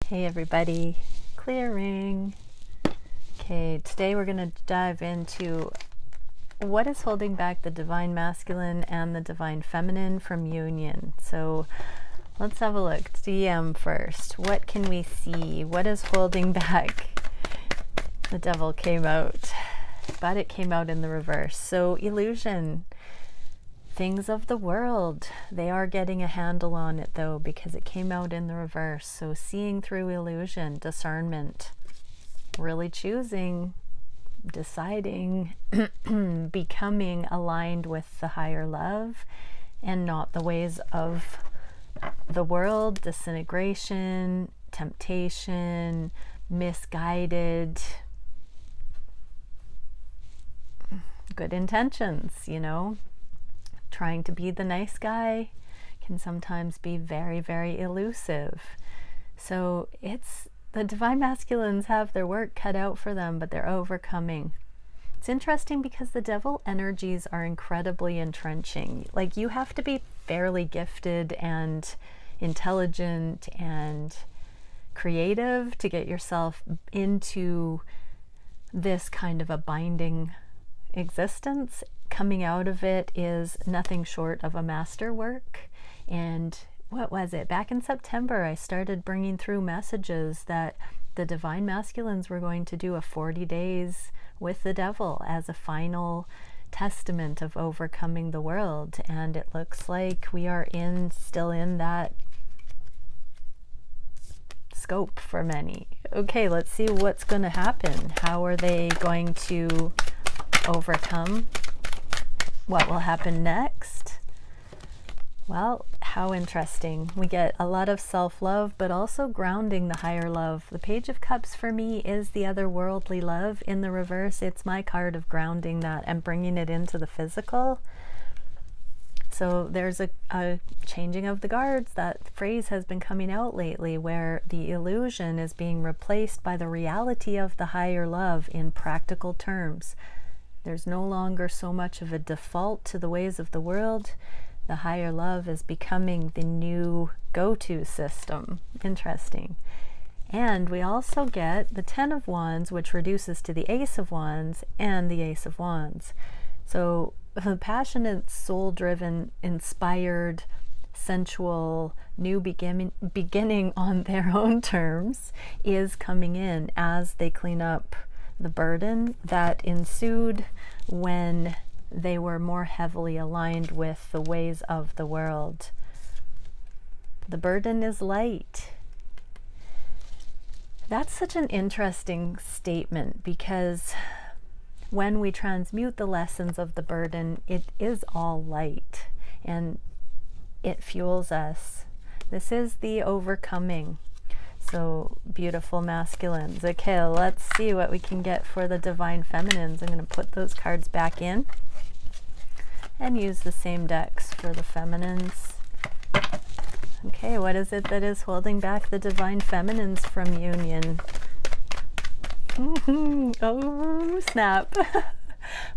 Hey everybody, clearing. Okay, today we're going to dive into what is holding back the divine masculine and the divine feminine from union. So let's have a look. DM first. What can we see? What is holding back? The devil came out, but it came out in the reverse. So illusion. Things of the world, they are getting a handle on it though, because it came out in the reverse. So seeing through illusion, discernment, really choosing, deciding, becoming aligned with the higher love and not the ways of the world, disintegration, temptation, misguided, good intentions, you know. Trying to be the nice guy can sometimes be very, very elusive. So it's the divine masculines have their work cut out for them, but they're overcoming. It's interesting because the devil energies are incredibly entrenching. Like, you have to be fairly gifted and intelligent and creative to get yourself into this kind of a binding existence. Coming out of it is nothing short of a masterwork. And what was it? Back in September, I started bringing through messages that the divine masculines were going to do a 40 days with the devil as a final testament of overcoming the world. And it looks like we are still in that scope for many. Okay, let's see what's going to happen. How are they going to overcome? What will happen next? Well, how interesting. We get a lot of self-love, but also grounding the higher love. The Page of Cups for me is the otherworldly love. In the reverse, it's my card of grounding that and bringing it into the physical. So there's a changing of the guards. That phrase has been coming out lately, where the illusion is being replaced by the reality of the higher love in practical terms. There's no longer so much of a default to the ways of the world. The higher love is becoming the new go-to system. Interesting. And we also get the Ten of Wands, which reduces to the Ace of Wands and the Ace of Wands. So the passionate, soul-driven, inspired, sensual, new beginning on their own terms is coming in as they clean up the burden that ensued when they were more heavily aligned with the ways of the world. The burden is light. That's such an interesting statement, because when we transmute the lessons of the burden, it is all light and it fuels us. This is the overcoming. So beautiful masculines. Okay, let's see what we can get for the divine feminines. I'm going to put those cards back in and use the same decks for the feminines. Okay, what is it that is holding back the divine feminines from union? Oh, snap.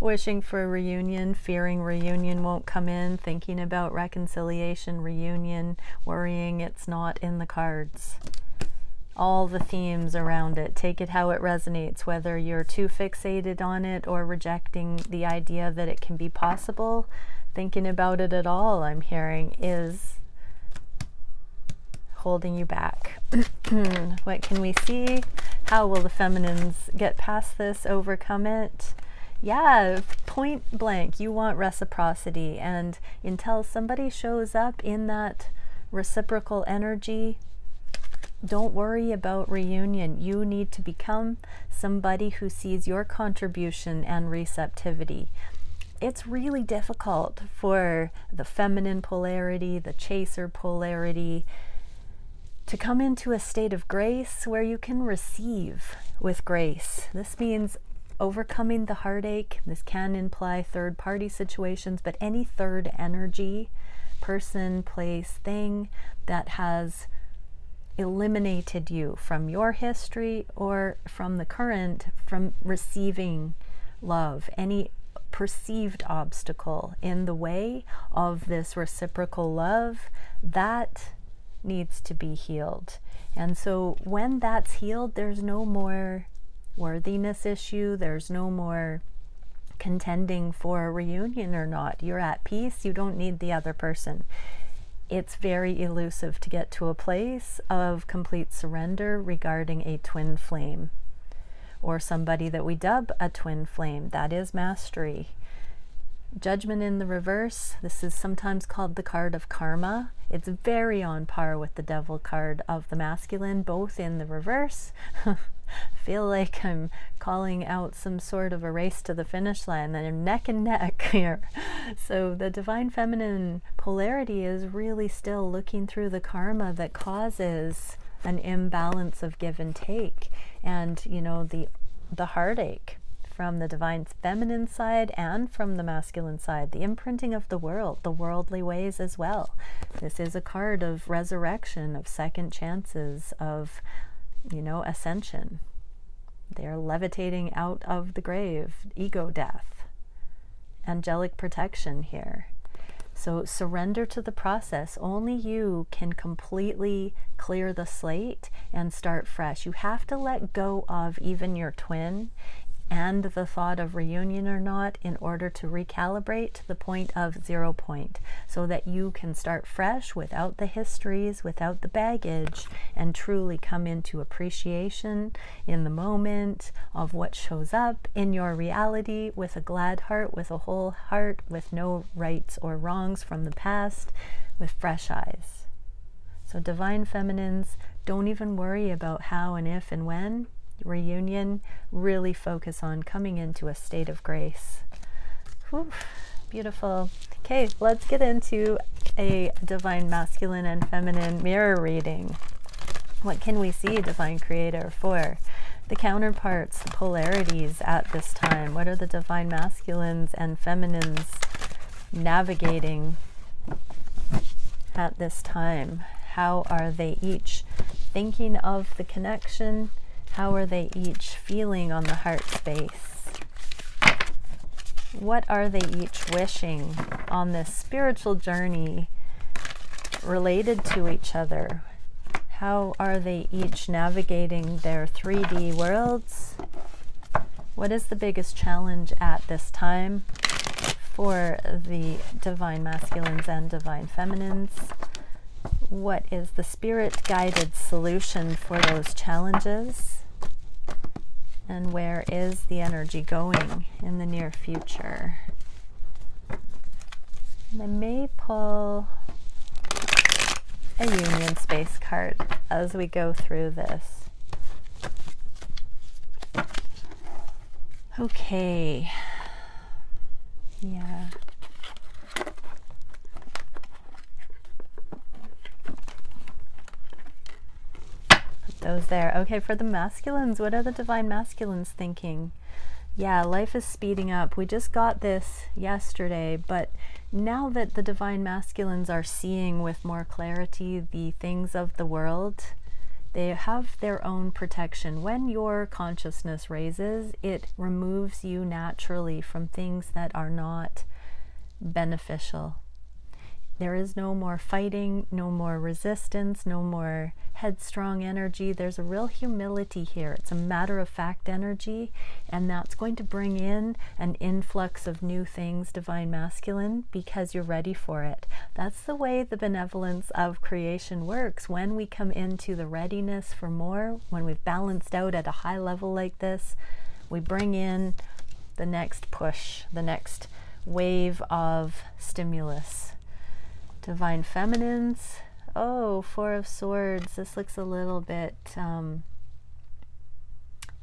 Wishing for a reunion, fearing reunion won't come in, thinking about reconciliation, reunion, worrying it's not in the cards. All the themes around it. Take it how it resonates, whether you're too fixated on it or rejecting the idea that it can be possible. Thinking about it at all, I'm hearing, is holding you back. What can we see? How will the feminines get past this, overcome it? Yeah, point blank, you want reciprocity, and until somebody shows up in that reciprocal energy, don't worry about reunion. You need to become somebody who sees your contribution and receptivity. It's really difficult for the feminine polarity, the chaser polarity, to come into a state of grace where you can receive with grace. This means overcoming the heartache. This can imply third-party situations, but any third energy, person, place, thing that has eliminated you from your history or from the current, from receiving love, any perceived obstacle in the way of this reciprocal love, that needs to be healed. And so when that's healed, there's no more worthiness issue, there's no more contending for a reunion or not. You're at peace, you don't need the other person. It's very elusive to get to a place of complete surrender regarding a twin flame, or somebody that we dub a twin flame. That is mastery. Judgment in the reverse, this is sometimes called the card of karma. It's very on par with the devil card of the masculine, both in the reverse. Feel like I'm calling out some sort of a race to the finish line. They're neck and neck here. So the divine feminine polarity is really still looking through the karma that causes an imbalance of give and take, and you know, the heartache from the divine feminine side and from the masculine side, the imprinting of the world, the worldly ways as well. This is a card of resurrection, of second chances, of, you know, ascension. They're levitating out of the grave, ego death, angelic protection here. So surrender to the process. Only you can completely clear the slate and start fresh. You have to let go of even your twin and the thought of reunion or not in order to recalibrate to the point of 0 point, so that you can start fresh without the histories, without the baggage, and truly come into appreciation in the moment of what shows up in your reality, with a glad heart, with a whole heart, with no rights or wrongs from the past, with fresh eyes. So divine feminines, don't even worry about how and if and when reunion. Really focus on coming into a state of grace. Whew, beautiful. Okay, let's get into a divine masculine and feminine mirror reading. What can we see divine creator for? The counterparts, the polarities at this time. What are the divine masculines and feminines navigating at this time? How are they each thinking of the connection? How are they each feeling on the heart space? What are they each wishing on this spiritual journey related to each other? How are they each navigating their 3D worlds? What is the biggest challenge at this time for the divine masculines and divine feminines? What is the spirit-guided solution for those challenges? And where is the energy going in the near future? And I may pull a union space card as we go through this. Okay. Yeah. Those there. Okay, for the masculines, what are the divine masculines thinking? Yeah, life is speeding up. We just got this yesterday, but now that the divine masculines are seeing with more clarity the things of the world, they have their own protection. When your consciousness raises, it removes you naturally from things that are not beneficial. There is no more fighting, no more resistance, no more headstrong energy. There's a real humility here. It's a matter-of-fact energy, and that's going to bring in an influx of new things, divine masculine, because you're ready for it. That's the way the benevolence of creation works. When we come into the readiness for more, when we've balanced out at a high level like this, we bring in the next push, the next wave of stimulus. Divine feminines. Oh, Four of Swords. This looks a little bit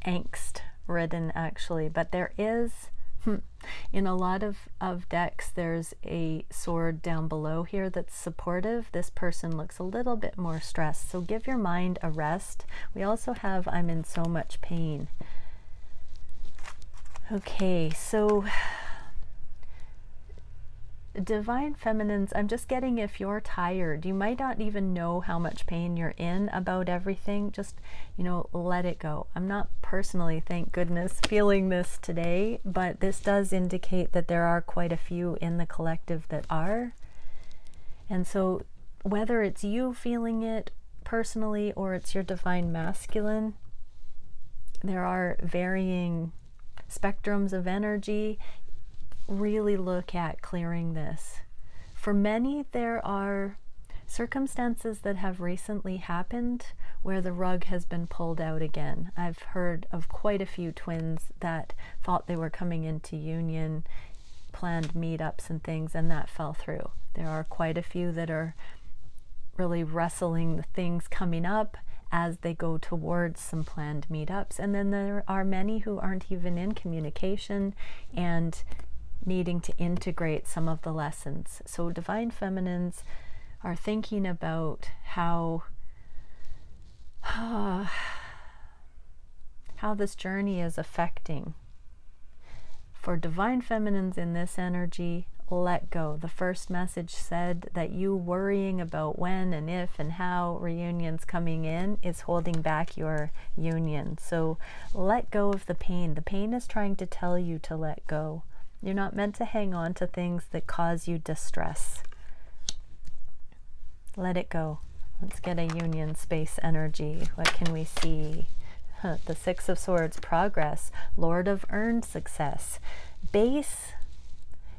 angst ridden actually, but there is in a lot of decks there's a sword down below here that's supportive. This person looks a little bit more stressed, so give your mind a rest. We also have I'm in so much pain. Okay, so divine feminines, I'm just getting if you're tired, you might not even know how much pain you're in about everything. Just, you know, let it go. I'm not personally, thank goodness, feeling this today, but this does indicate that there are quite a few in the collective that are. And so whether it's you feeling it personally or it's your divine masculine, there are varying spectrums of energy. Really look at clearing this. For many, there are circumstances that have recently happened where the rug has been pulled out again. I've heard of quite a few twins that thought they were coming into union, planned meetups and things, and that fell through. There are quite a few that are really wrestling the things coming up as they go towards some planned meetups. And then there are many who aren't even in communication and needing to integrate some of the lessons. So divine feminines are thinking about how this journey is affecting. For divine feminines in this energy, let go. The first message said that you worrying about when and if and how reunions coming in is holding back your union. So let go of the pain. The pain is trying to tell you to let go. You're not meant to hang on to things that cause you distress. Let it go. Let's get a union space energy. What can we see? The Six of Swords, progress. Lord of earned success. Base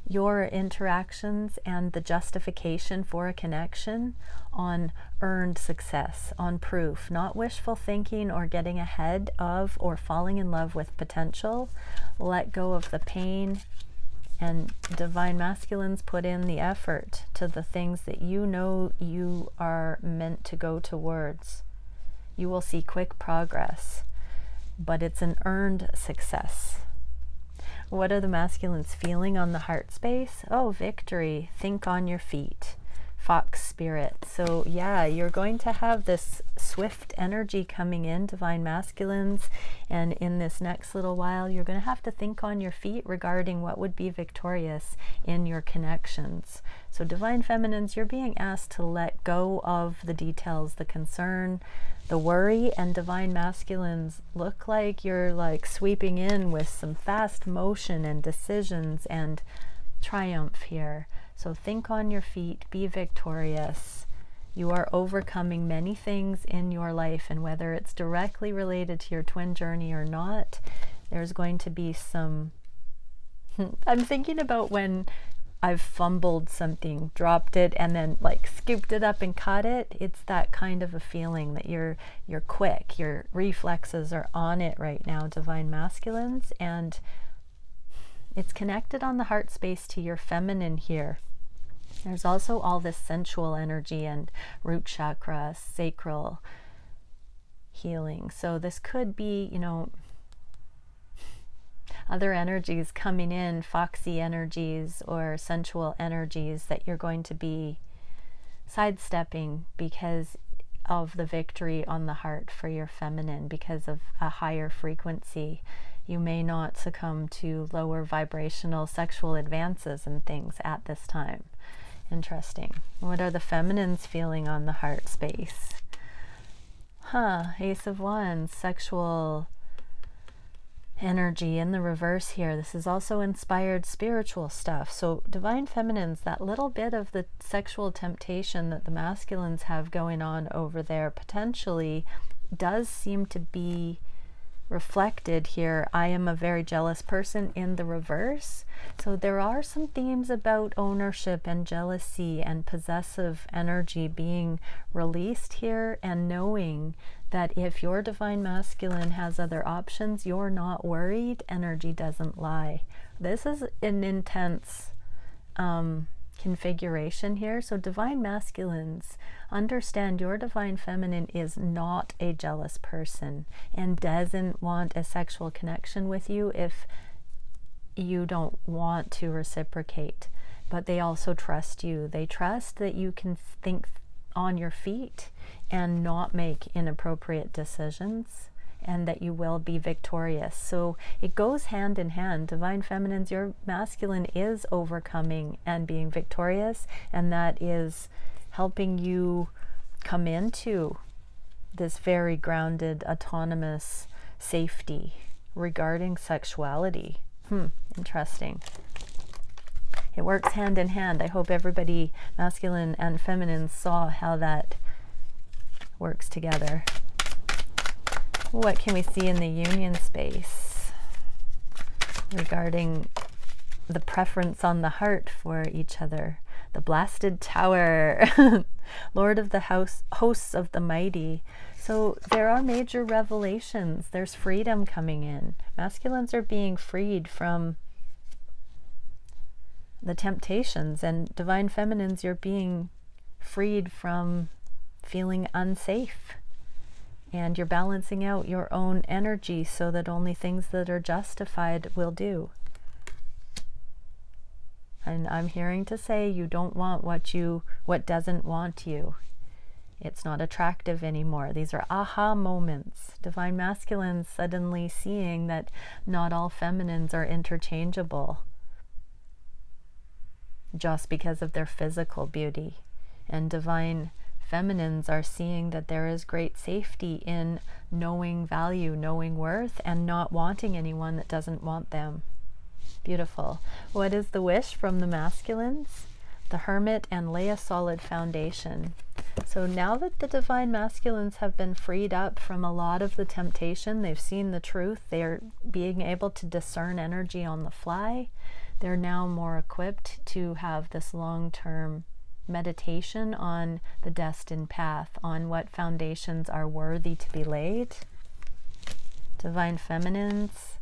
your interactions and the justification for a connection on earned success, on proof, not wishful thinking or getting ahead of or falling in love with potential. Let go of the pain. And divine masculines, put in the effort to the things that you know you are meant to go towards. You will see quick progress, but it's an earned success. What are the masculines feeling on the heart space? Oh, victory. Think on your feet. Fox spirit. So yeah, you're going to have this swift energy coming in, divine masculines, and in this next little while you're going to have to think on your feet regarding what would be victorious in your connections. So divine feminines, you're being asked to let go of the details, the concern, the worry, and divine masculines, look like you're like sweeping in with some fast motion and decisions and triumph here. So think on your feet, be victorious. You are overcoming many things in your life, and whether it's directly related to your twin journey or not, there's going to be some I'm thinking about when I've fumbled something, dropped it, and then like scooped it up and caught it. It's that kind of a feeling that you're quick, your reflexes are on it right now, divine masculines, and it's connected on the heart space to your feminine here. There's also all this sensual energy and root chakra, sacral healing. So this could be, other energies coming in, foxy energies or sensual energies that you're going to be sidestepping because of the victory on the heart for your feminine, because of a higher frequency. You may not succumb to lower vibrational sexual advances and things at this time. Interesting. What are the feminines feeling on the heart space? Ace of Wands, sexual energy in the reverse here. This is also inspired spiritual stuff. So divine feminines, that little bit of the sexual temptation that the masculines have going on over there potentially does seem to be reflected here. I am a very jealous person in the reverse. So there are some themes about ownership and jealousy and possessive energy being released here, and knowing that if your divine masculine has other options, you're not worried. Energy doesn't lie. This is an intense configuration here. So divine masculines, understand your divine feminine is not a jealous person and doesn't want a sexual connection with you if you don't want to reciprocate. But they also trust you. They trust that you can think on your feet and not make inappropriate decisions, and that you will be victorious. So it goes hand in hand. Divine feminines, your masculine is overcoming and being victorious, and that is helping you come into this very grounded, autonomous safety regarding sexuality. Interesting. It works hand in hand. I hope everybody, masculine and feminine, saw how that works together. What can we see in the union space regarding the preference on the heart for each other? The blasted tower, Lord of the hosts of the mighty. So there are major revelations. There's freedom coming in. Masculines are being freed from the temptations, and divine feminines, you're being freed from feeling unsafe, and you're balancing out your own energy so that only things that are justified will do. And I'm hearing to say you don't want what doesn't want you. It's not attractive anymore. These are aha moments. Divine masculines suddenly seeing that not all feminines are interchangeable just because of their physical beauty. And divine feminines are seeing that there is great safety in knowing value, knowing worth, and not wanting anyone that doesn't want them. Beautiful. What is the wish from the masculines? The Hermit, and lay a solid foundation. So now that the divine masculines have been freed up from a lot of the temptation, they've seen the truth, they're being able to discern energy on the fly. They're now more equipped to have this long-term meditation on the destined path, on what foundations are worthy to be laid. Divine feminines,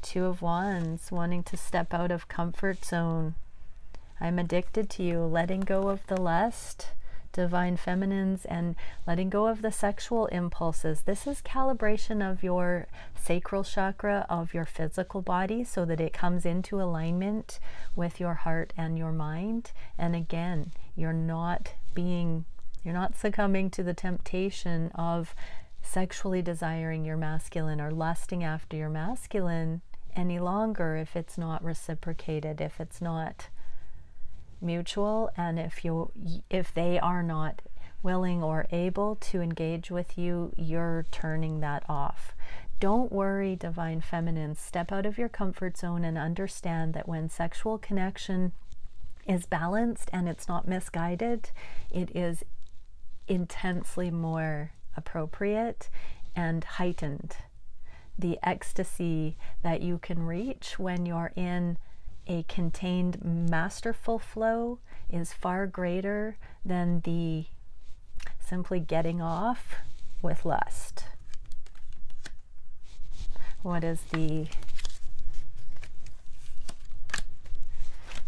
Two of Wands, wanting to step out of comfort zone. I'm addicted to you, letting go of the lust. Divine feminines, and letting go of the sexual impulses. This is calibration of your sacral chakra, of your physical body, so that it comes into alignment with your heart and your mind. And again, you're not succumbing to the temptation of sexually desiring your masculine or lusting after your masculine any longer if it's not reciprocated, if it's not mutual, and if they are not willing or able to engage with you, you're turning that off. Don't worry, divine feminines. Step out of your comfort zone and understand that when sexual connection is balanced and it's not misguided, it is intensely more appropriate and heightened. The ecstasy that you can reach when you're in a contained masterful flow is far greater than the simply getting off with lust. What is the...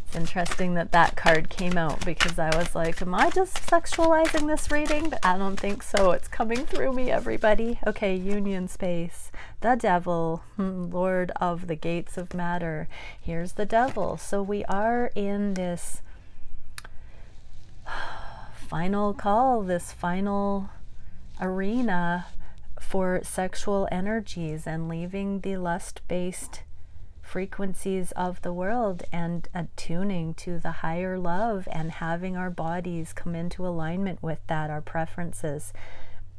It's interesting that that card came out, because I was like, am I just sexualizing this reading? But I don't think so. It's coming through me, everybody. Okay, union space. The devil, Lord of the gates of matter. Here's the devil. So we are in this final call, this final arena for sexual energies, and leaving the lust-based frequencies of the world and attuning to the higher love, and having our bodies come into alignment with that, our preferences,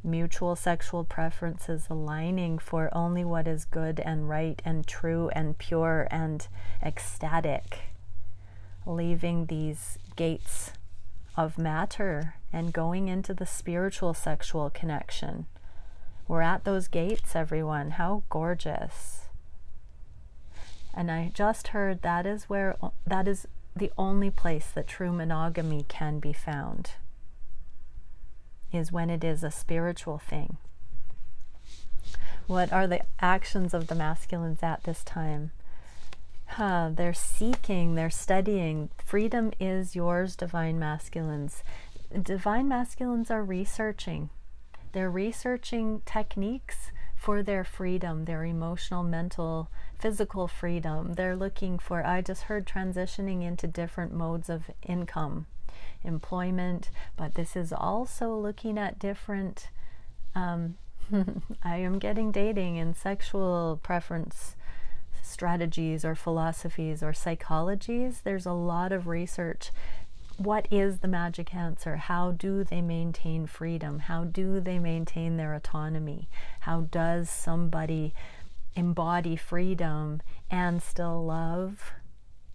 mutual sexual preferences aligning for only what is good and right and true and pure and ecstatic, leaving these gates of matter and going into the spiritual sexual connection. We're at those gates, everyone. How gorgeous. And I just heard that is the only place that true monogamy can be found, is when it is a spiritual thing. What are the actions of the masculines at this time? They're seeking, they're studying. Freedom is yours, divine masculines. Divine masculines are researching. They're researching techniques for their freedom, their emotional, mental, physical freedom. They're looking for, I just heard, transitioning into different modes of income, employment, but this is also looking at different, I am getting dating and sexual preference strategies or philosophies or psychologies. There's a lot of research. What is the magic answer? How do they maintain freedom? How do they maintain their autonomy? How does somebody embody freedom and still love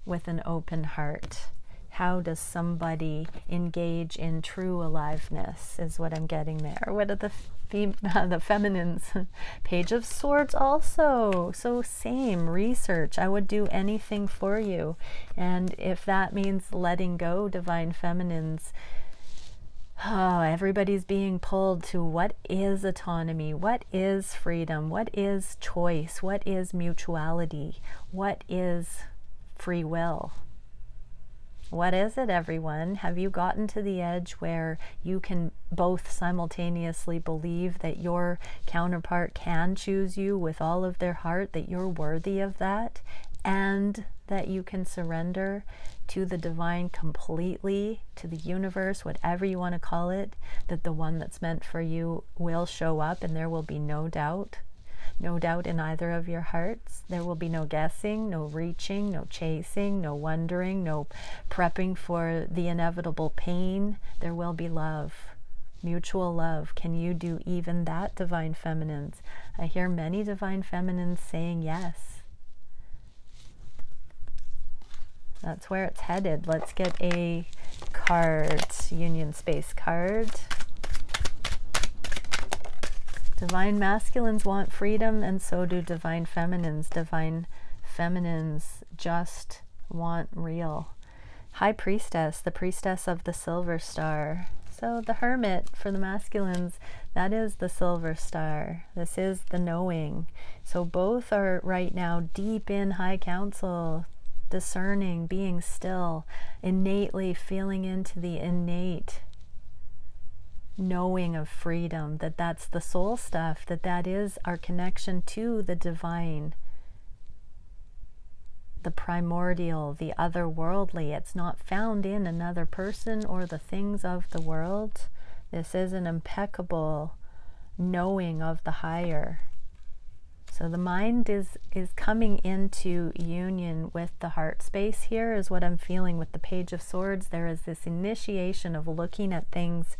with an open heart? How does somebody engage in true aliveness is what I'm getting there. What are the feminines? Page of Swords also. So same research. I would do anything for you. And if that means letting go, divine feminines, oh, everybody's being pulled to what is autonomy, what is freedom, what is choice, what is mutuality, what is free will. What is it, everyone? Have you gotten to the edge where you can both simultaneously believe that your counterpart can choose you with all of their heart, that you're worthy of that, and that you can surrender to the divine completely, to the universe, whatever you want to call it, that the one that's meant for you will show up and there will be no doubt? No doubt in either of your hearts. There will be no guessing, no reaching, no chasing, no wondering, no prepping for the inevitable pain. There will be love, mutual love. Can you do even that, divine feminines? I hear many divine feminines saying yes. That's where it's headed. Let's get a card, union space card. Divine masculines want freedom, and so do divine feminines. Divine feminines just want real. High Priestess, the priestess of the silver star. So the Hermit for the masculines, that is the silver star. This is the knowing. So both are right now deep in high council, discerning, being still, innately feeling into the innate knowing of freedom, that that's the soul stuff, that is our connection to the divine, the primordial, the otherworldly. It's not found in another person or the things of the world. This is an impeccable knowing of the higher. So the mind is coming into union with the heart space here, is what I'm feeling with the Page of Swords. There is this initiation of looking at things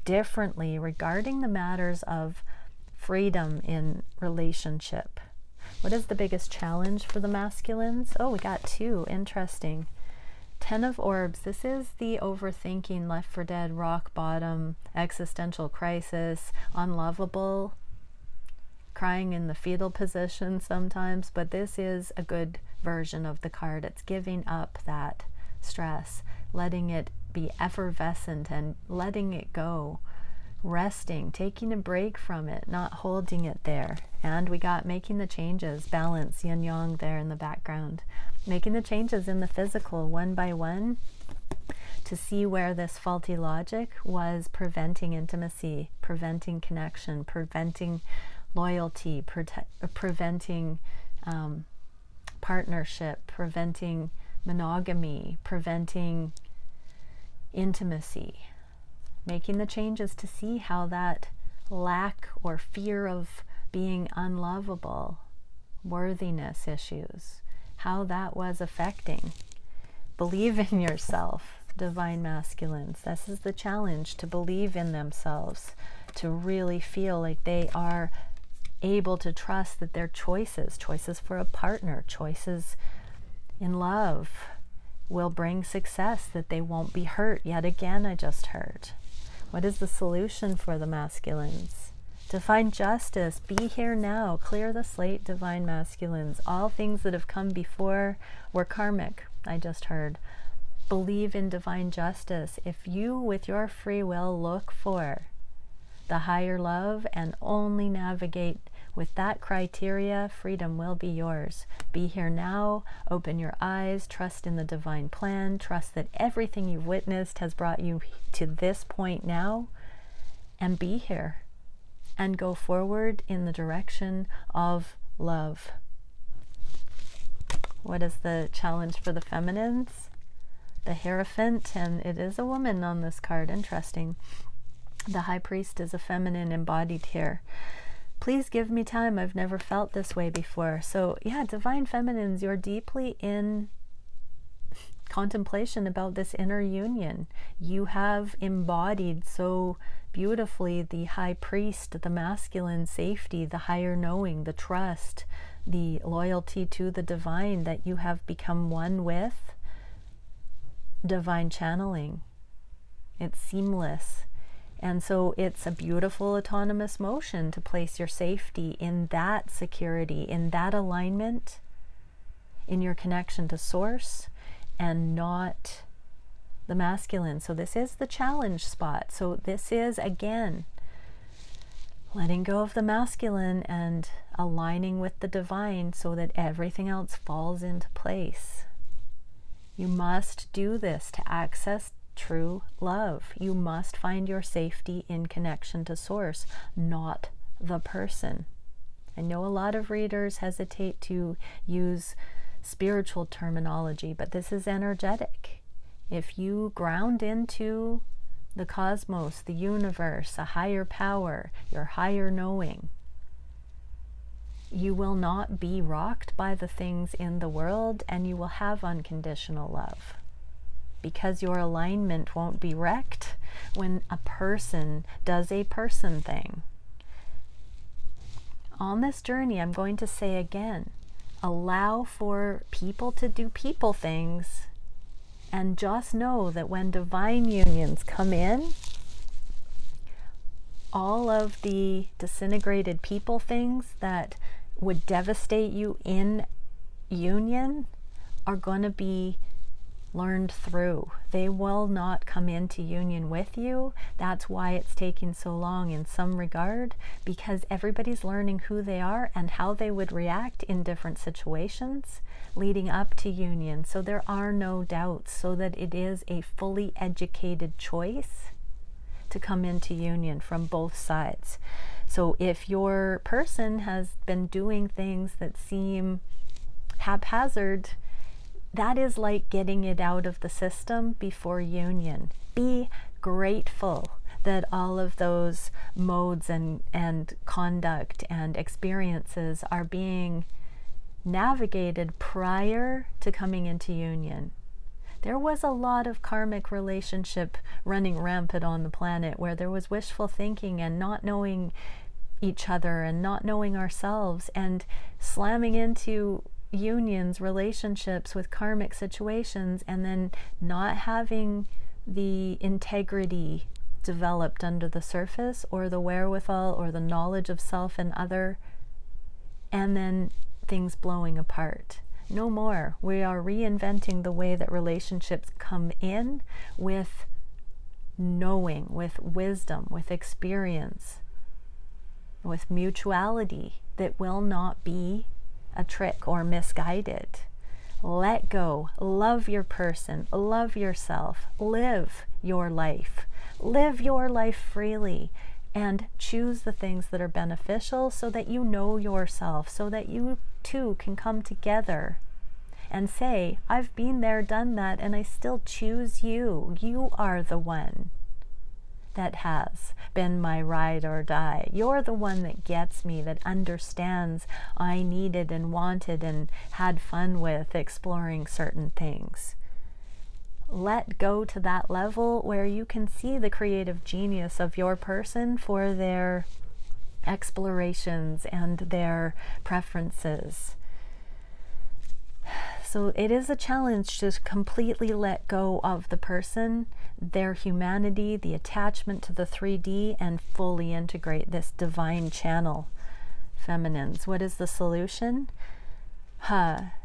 differently regarding the matters of freedom in relationship. What is the biggest challenge for the masculines? Oh, we got two. Interesting. 10 of Orbs. This is the overthinking, left for dead, rock bottom, existential crisis, unlovable, crying in the fetal position sometimes, but this is a good version of the card. It's giving up that stress, letting it be effervescent and letting it go, resting, taking a break from it, not holding it there. And we got making the changes, balance, yin yang there in the background, making the changes in the physical one by one to see where this faulty logic was preventing intimacy, preventing connection, preventing loyalty, preventing partnership, preventing monogamy, preventing intimacy. Making the changes to see how that lack or fear of being unlovable, worthiness issues, how that was affecting. Believe in yourself, divine masculines. This is the challenge, to believe in themselves, to really feel like they are able to trust that their choices for a partner, choices in love, will bring success, that they won't be hurt. Yet again, I just heard. What is the solution for the masculines? To find justice, be here now, clear the slate, divine masculines. All things that have come before were karmic, I just heard. Believe in divine justice. If you, with your free will, look for the higher love and only navigate with that criteria, freedom will be yours. Be here now, open your eyes, trust in the divine plan, trust that everything you've witnessed has brought you to this point now, and be here and go forward in the direction of love. What is the challenge for the feminines? The Hierophant, and it is a woman on this card. Interesting. The High Priest is a feminine embodied here. Please give me time. I've never felt this way before. So yeah, divine feminines, you're deeply in contemplation about this inner union. You have embodied so beautifully the High Priest, the masculine safety, the higher knowing, the trust, the loyalty to the divine, that you have become one with divine channeling. It's seamless. And so it's a beautiful autonomous motion to place your safety in that security, in that alignment, in your connection to source, and not the masculine. So this is the challenge spot. So this is, again, letting go of the masculine and aligning with the divine so that everything else falls into place. You must do this to access true love. You must find your safety in connection to source, not the person. I know a lot of readers hesitate to use spiritual terminology, but this is energetic. If you ground into the cosmos, the universe, a higher power, your higher knowing, you will not be rocked by the things in the world, and you will have unconditional love, because your alignment won't be wrecked when a person does a person thing. On this journey, I'm going to say again, allow for people to do people things, and just know that when divine unions come in, all of the disintegrated people things that would devastate you in union are going to be learned through. They will not come into union with you. That's why it's taking so long in some regard, because everybody's learning who they are and how they would react in different situations leading up to union. So there are no doubts, so that it is a fully educated choice to come into union from both sides. So if your person has been doing things that seem haphazard, that is like getting it out of the system before union. Be grateful that all of those modes and conduct and experiences are being navigated prior to coming into union. There was a lot of karmic relationship running rampant on the planet, where there was wishful thinking and not knowing each other and not knowing ourselves, and slamming into unions, relationships with karmic situations, and then not having the integrity developed under the surface, or the wherewithal, or the knowledge of self and other, and then things blowing apart. No more. We are reinventing the way that relationships come in, with knowing, with wisdom, with experience, with mutuality that will not be a trick or misguided. Let go. Love your person. Love yourself. Live your life. Live your life freely, and choose the things that are beneficial, so that you know yourself, so that you too can come together and say, I've been there, done that, and I still choose you. You are the one that has been my ride or die. You're the one that gets me, that understands I needed and wanted and had fun with exploring certain things. Let go to that level where you can see the creative genius of your person for their explorations and their preferences. So it is a challenge to completely let go of the person, their humanity, the attachment to the 3D, and fully integrate this divine channel. Feminines, what is the solution?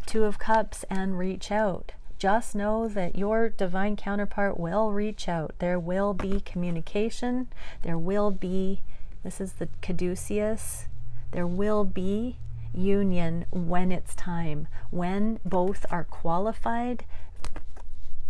Two of Cups and reach out. Just know that your divine counterpart will reach out. There will be communication. There will be, this is the caduceus, there will be union when it's time. When both are qualified,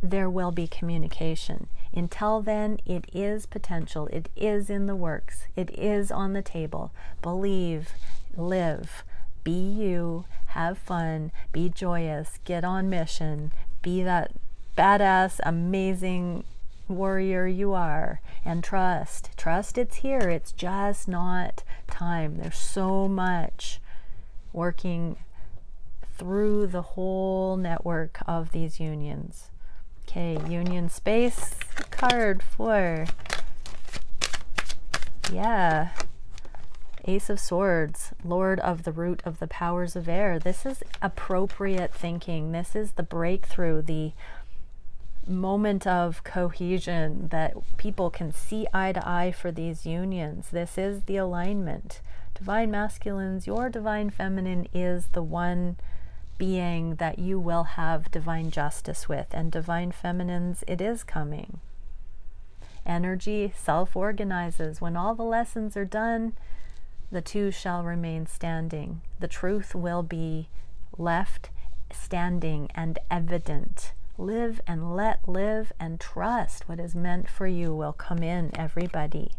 there will be communication. Until then, it is potential. It is in the works. It is on the table. Believe, live, be you, have fun, be joyous, get on mission, be that badass, amazing warrior you are, and trust it's here. It's just not time. There's so much working through the whole network of these unions. Okay, union space card 4. Yeah, Ace of Swords, Lord of the root of the powers of air. This is appropriate thinking. This is the breakthrough, the moment of cohesion that people can see eye to eye for these unions. This is the alignment. Divine masculines, your divine feminine is the one being that you will have divine justice with, and divine feminines, it is coming. Energy self-organizes. When all the lessons are done, the two shall remain standing. The truth will be left standing and evident. Live and let live, and trust what is meant for you will come in, everybody.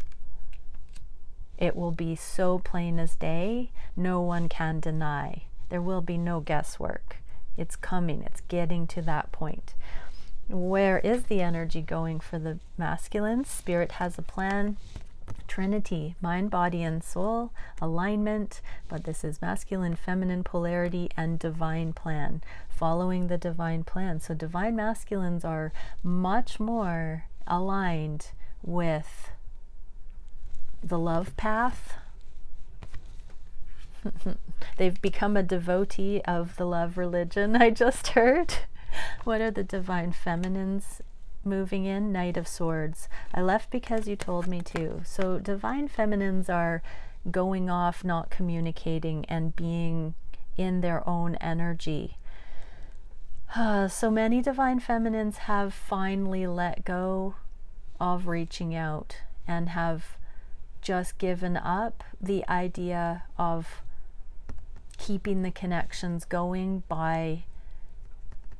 It will be so plain as day, no one can deny. There will be no guesswork. It's coming, it's getting to that point. Where is the energy going for the masculine? Spirit has a plan. Trinity, mind, body, and soul, alignment, but this is masculine, feminine polarity, and divine plan, following the divine plan. So divine masculines are much more aligned with the love path. They've become a devotee of the love religion, I just heard. What are the divine feminines moving in? Knight of Swords. I left because you told me to. So divine feminines are going off, not communicating, and being in their own energy. So many divine feminines have finally let go of reaching out and have just given up the idea of keeping the connections going by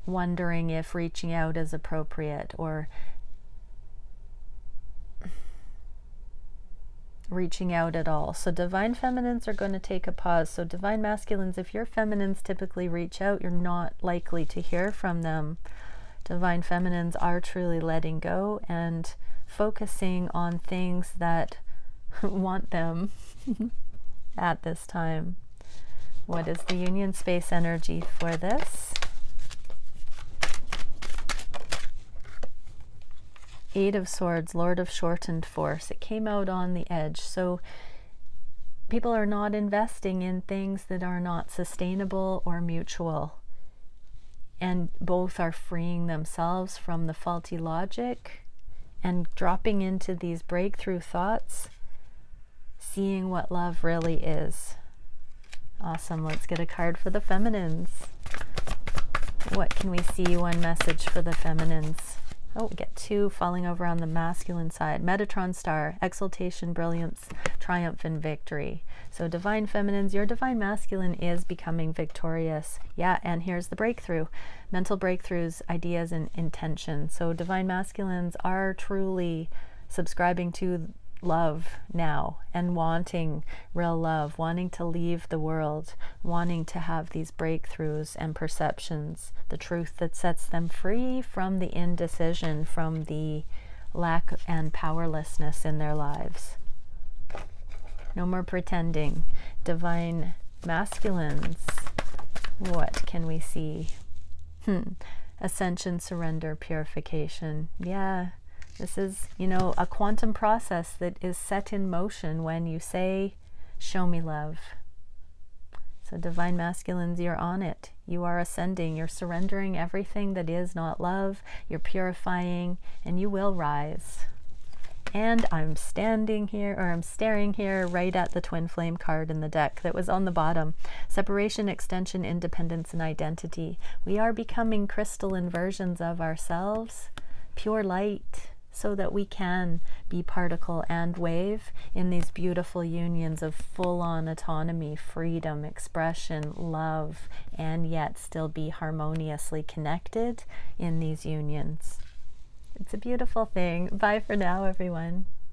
wondering if reaching out is appropriate, or reaching out at all. So divine feminines are going to take a pause. So divine masculines, if your feminines typically reach out, you're not likely to hear from them. Divine feminines are truly letting go and focusing on things that want them at this time. What is the union space energy for this? Eight of Swords, Lord of shortened force. It came out on the edge. So people are not investing in things that are not sustainable or mutual. And both are freeing themselves from the faulty logic and dropping into these breakthrough thoughts, seeing what love really is. Awesome. Let's get a card for the feminines. What can we see? One message for the feminines. Oh, we get two falling over on the masculine side. Metatron star, exaltation, brilliance, triumph, and victory. So divine feminines, your divine masculine is becoming victorious. Yeah, and here's the breakthrough. Mental breakthroughs, ideas, and intention. So divine masculines are truly subscribing to love now and wanting real love, wanting to leave the world, wanting to have these breakthroughs and perceptions, the truth that sets them free from the indecision, from the lack and powerlessness in their lives. No more pretending. Divine masculines, what can we see? Ascension, surrender, purification. Yeah. This is, a quantum process that is set in motion when you say, show me love. So divine masculines, you're on it. You are ascending. You're surrendering everything that is not love. You're purifying, and you will rise. And I'm staring here right at the twin flame card in the deck that was on the bottom. Separation, extension, independence, and identity. We are becoming crystalline versions of ourselves, pure light, so that we can be particle and wave in these beautiful unions of full-on autonomy, freedom, expression, love, and yet still be harmoniously connected in these unions. It's a beautiful thing. Bye for now, everyone.